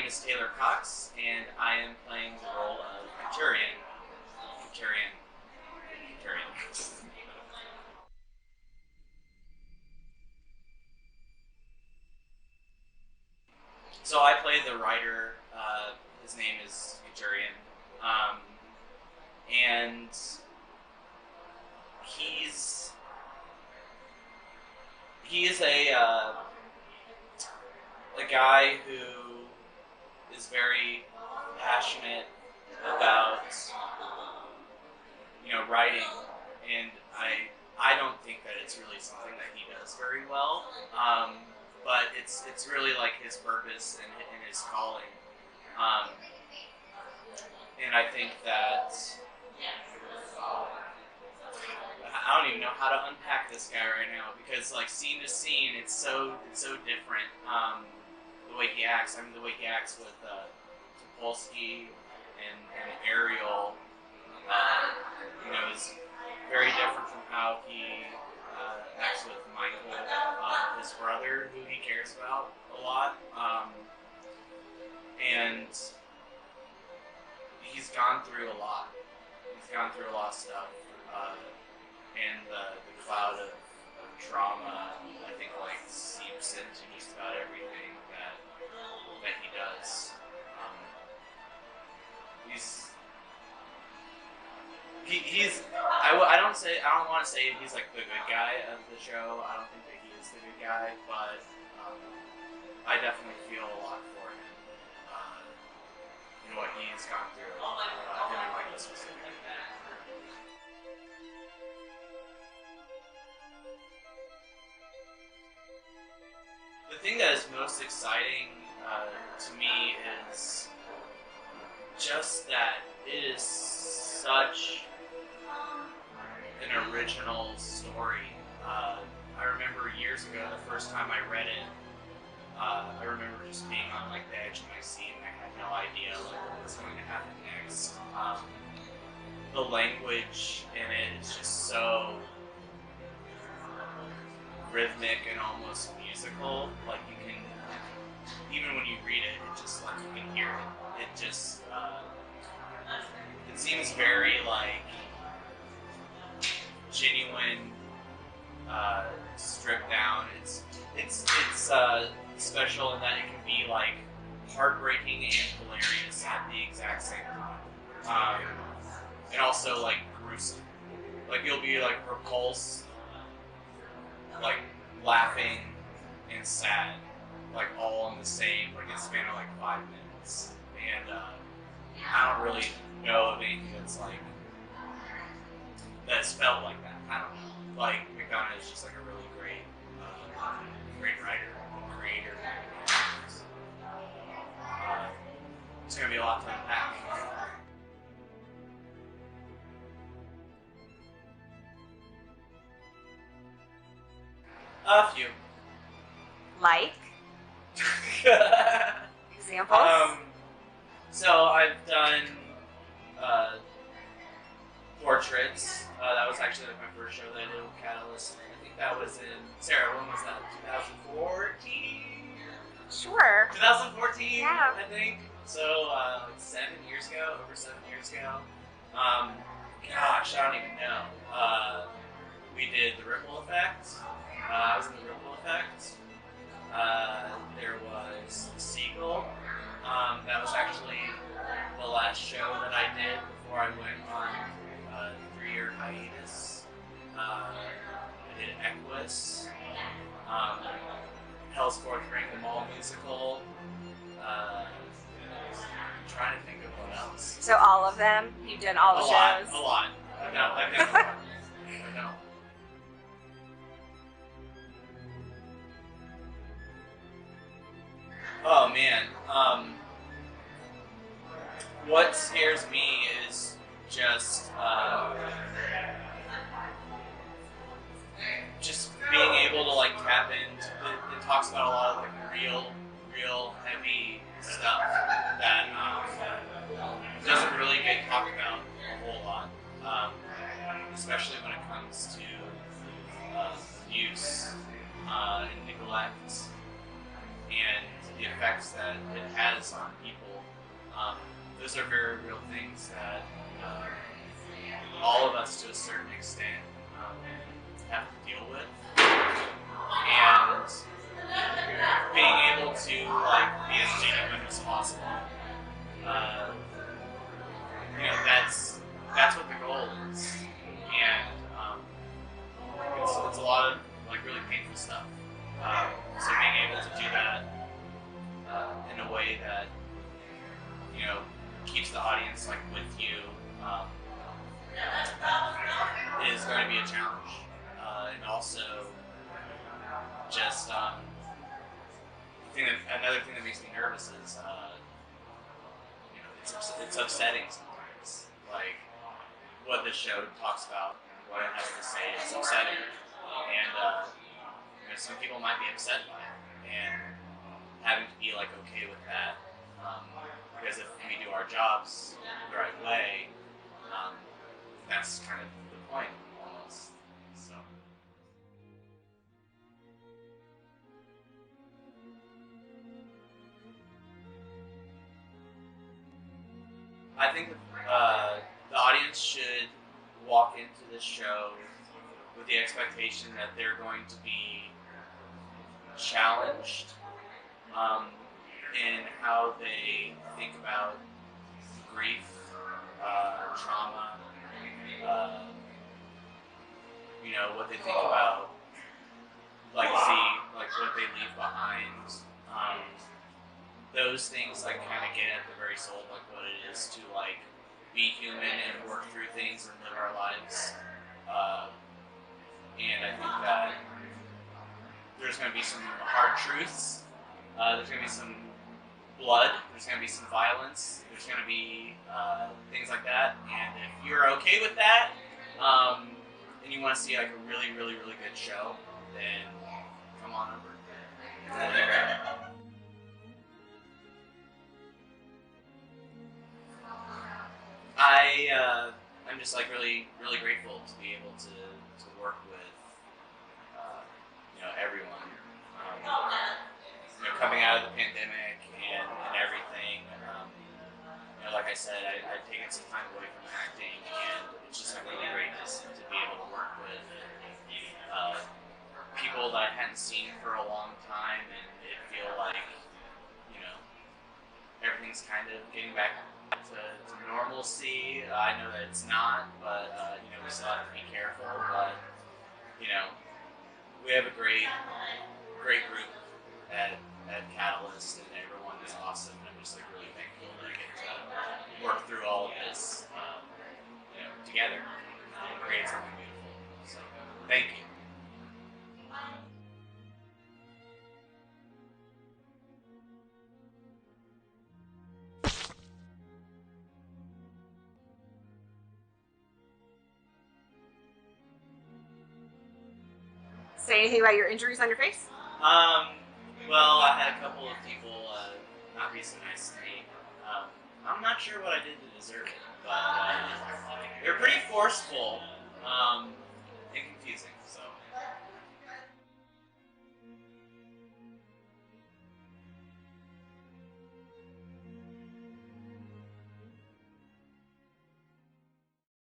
name is Taylor Cox, and I am playing the role of Katurian. Katurian. Katurian. So I play the writer. His name is Katurian, and he is a guy who is very passionate about writing, and I don't think that it's really something that he does very well, but it's really like his purpose and his calling, and I think that I don't even know how to unpack this guy right now because like scene to scene, it's so different. The way he acts, the way he acts with Topolsky and Ariel, is very different from how he acts with Michael, his brother, who he cares about a lot. And he's gone through a lot. He's gone through a lot of stuff. And the cloud of trauma, I think, like seeps into just about everything that he does. I don't want to say he's like the good guy of the show. I don't think that he is the good guy, but I definitely feel a lot for him in what he's gone through. Him and Michael specifically. The thing that is most exciting to me is just that it is such an original story. I remember years ago, the first time I read it, I remember just being on like the edge of my seat and I had no idea like what was going to happen next. The language in it is just so rhythmic and almost musical. Like you can, even when you read it, it just like you can hear it. It just, it seems very like genuine, stripped down. It's special in that it can be like heartbreaking and hilarious at the exact same time, and also like gruesome. Like you'll be like repulsed, like laughing and sad, like all in the same like a span of like 5 minutes. And I don't really know of anything that's felt like that. I don't know. Like McDonough is just like a really great, great writer, creator. It's gonna be a lot to unpack. A few. Like? Examples? So I've done portraits. That was actually like my first show that I did with Catalyst. I think that was in, Sarah, when was that? 2014? Sure. 2014, yeah. I think. So like 7 years ago, over 7 years ago. Gosh, I don't even know. We did the Ripple Effect. I was in the Ripple Effect. There was the Seagull. That was actually the last show that I did before I went on a 3-year hiatus. I did Equus, Hell's Fourth Ring, the Mall musical. I'm trying to think of what else. So all of them? You've done all the shows? A lot. I've done a lot. I know. Oh man, what scares me is just being able to like tap into it talks about a lot of like real heavy stuff that doesn't really get talked about a whole lot, especially when it comes to abuse and neglect. and the effects that it has on people. Those are very real things that all of us, to a certain extent, have to deal with. And being able to be as genuine as possible, that's what the goal is. And it's a lot of really painful stuff. So being able to do that in a way that keeps the audience with you is going to be a challenge. And also just another thing that makes me nervous is it's upsetting sometimes. What this show talks about, what it has to say, is upsetting, and some people might be upset by it, and having to be okay with that, because if we do our jobs the right way, that's kind of the point almost. So. I think the audience should walk into this show with the expectation that they're going to be challenged in how they think about grief, trauma, what they think about legacy, what they leave behind. Those things kind of get at the very soul of what it is to be human and work through things and live our lives. And I think that there's going to be some hard truths. There's going to be some blood. There's going to be some violence. There's going to be things like that. And if you're okay with that, and you want to see a really, really, really good show, then come on over. I'm just really, really grateful to be able to work with everyone. Coming out of the pandemic and everything. Like I said, I've taken some time away from acting, and it's just really great to be able to work with people that I hadn't seen for a long time, and it feel everything's kind of getting back to normalcy. I know that it's not, but we still have to be careful. But we have a great group at Catalyst, and everyone is awesome. And I'm just really thankful that I get to work through all of this together and create something beautiful. So thank you. Say anything about your injuries on your face? Well, I had a couple of people not be so nice to me. I'm not sure what I did to deserve it, but they're pretty forceful and confusing. So